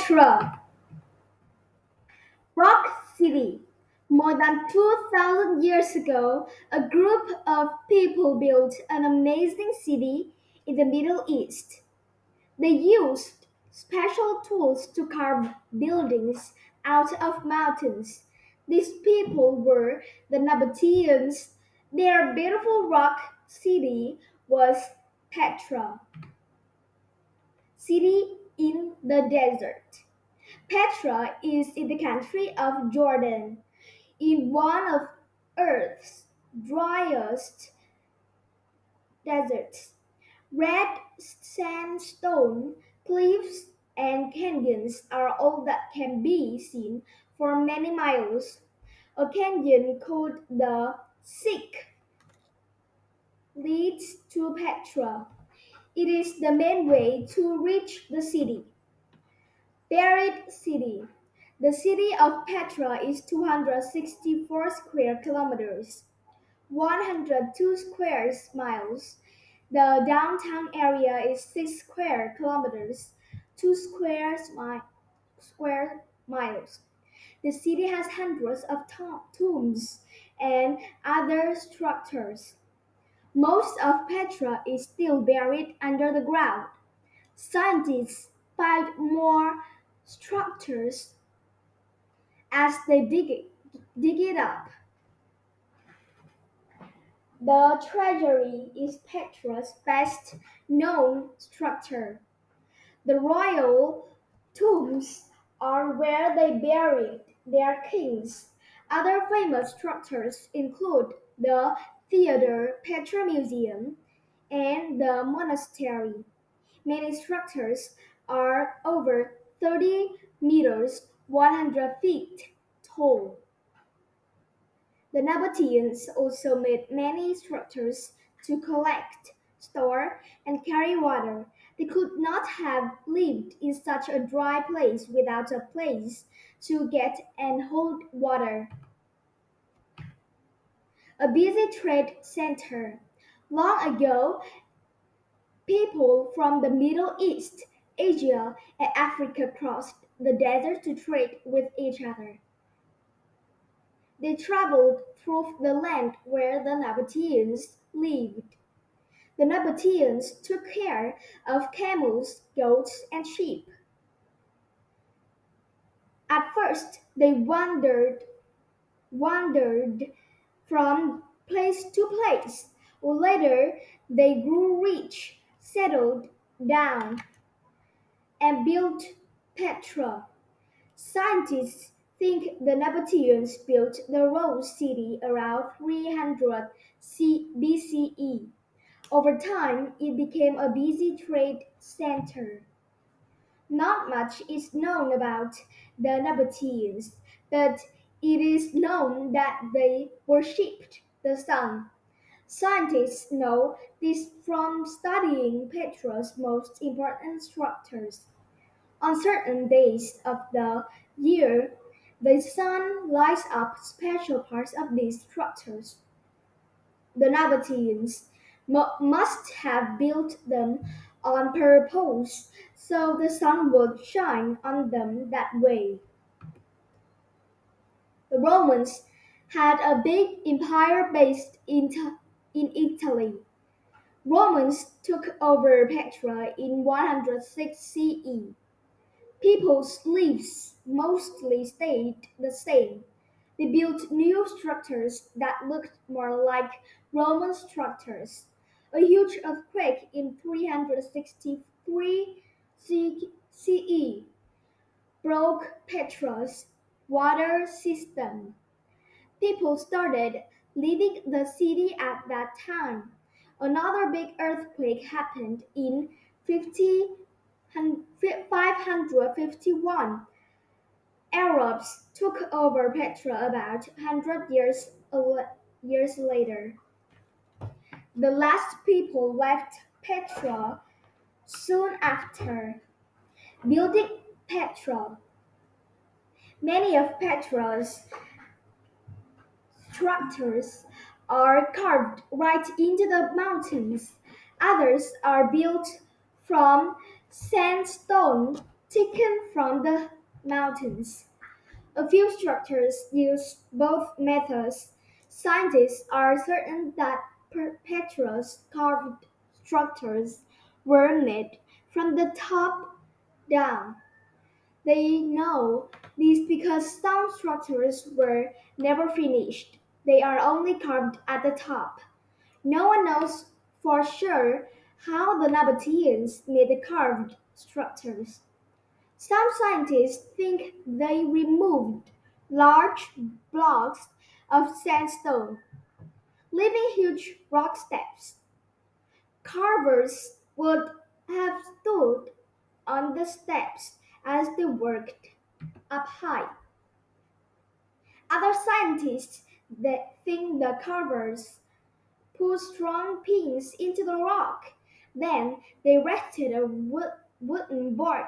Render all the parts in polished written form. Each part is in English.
Petra, Rock City. More than 2,000 years ago, a group of people built an amazing city in the Middle East. They used special tools to carve buildings out of mountains. These people were the Nabateans. Their beautiful rock city was Petra, city in the desert. Petra is in the country of Jordan, in one of Earth's driest deserts. Red sandstone cliffs and canyons are all that can be seen for many miles. A canyon called the Sikh leads to Petra. It is the main way to reach the city. Buried city. The city of Petra is 264 square kilometers, 102 square miles. The downtown area is 6 square kilometers, 2 square miles. The city has hundreds of tombs and other structures. Most of Petra is still buried under the ground. Scientists find more structures as they dig it up. The treasury is Petra's best known structure. The royal tombs are where they buried their kings. Other famous structures include the Theodore Petra Museum and the monastery. Many structures are over 30 meters, 100 feet tall. The Nabateans also made many structures to collect, store, and carry water. They could not have lived in such a dry place without a place to get and hold water. A busy trade center. Long ago, people from the Middle East, Asia, and Africa crossed the desert to trade with each other. They traveled through the land where the Nabateans lived. The Nabateans took care of camels, goats, and sheep. At first, they wandered from place to place. Later, they grew rich, settled down, and built Petra. Scientists think the Nabateans built the Rose City around 300 BCE. Over time, it became a busy trade center. Not much is known about the Nabateans, but it is known that they worshipped the sun. Scientists know this from studying Petra's most important structures. On certain days of the year, the sun lights up special parts of these structures. The Nabateans must have built them on purpose so the sun would shine on them that way. The Romans had a big empire based in Italy. Romans took over Petra in 106 CE. People's lives mostly stayed the same. They built new structures that looked more like Roman structures. A huge earthquake in 363 CE broke Petra's water system. People started leaving the city at that time. Another big earthquake happened in 551. Arabs took over Petra about 100 years later. The last people left Petra soon after. Building Petra. Many of Petra's structures are carved right into the mountains. Others are built from sandstone. taken from the mountains. A few structures use both methods. Scientists are certain that Petra's carved structures were made from the top down. They know this because some structures were never finished. They are only carved at the top. No one knows for sure how the Nabateans made the carved structures. Some scientists think they removed large blocks of sandstone, leaving huge rock steps. Carvers would have stood on the steps as they worked up high. Other scientists that think the carvers put strong pins into the rock. Then they rested a wooden board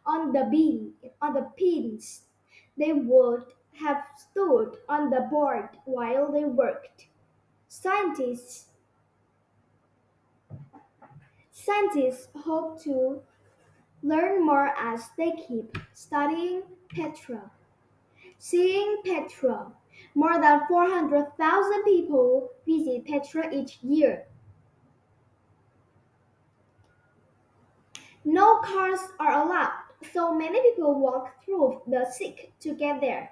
on the pins. They would have stood on the board while they worked. Scientists scientists hope to learn more as they keep studying Petra. Seeing Petra. More than 400,000 people visit Petra each year. No cars are allowed, so many people walk through the sick to get there.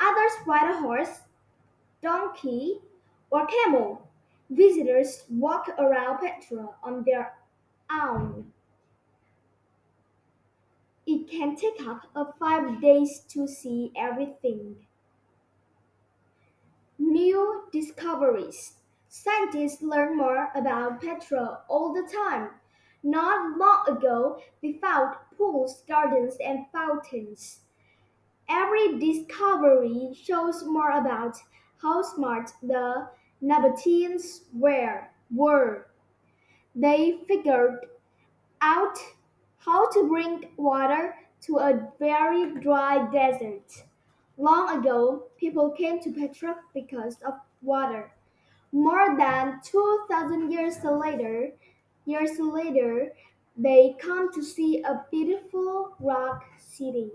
Others ride a horse, donkey, or camel. Visitors walk around Petra on their own. It can take up 5 days to see everything. New discoveries. Scientists learn more about Petra all the time. Not long ago, they found pools, gardens, and fountains. Every discovery shows more about how smart the Nabateans were. They figured out how to bring water to a very dry desert. Long ago, people came to Petra because of water. More than 2,000 years later, they come to see a beautiful rock city.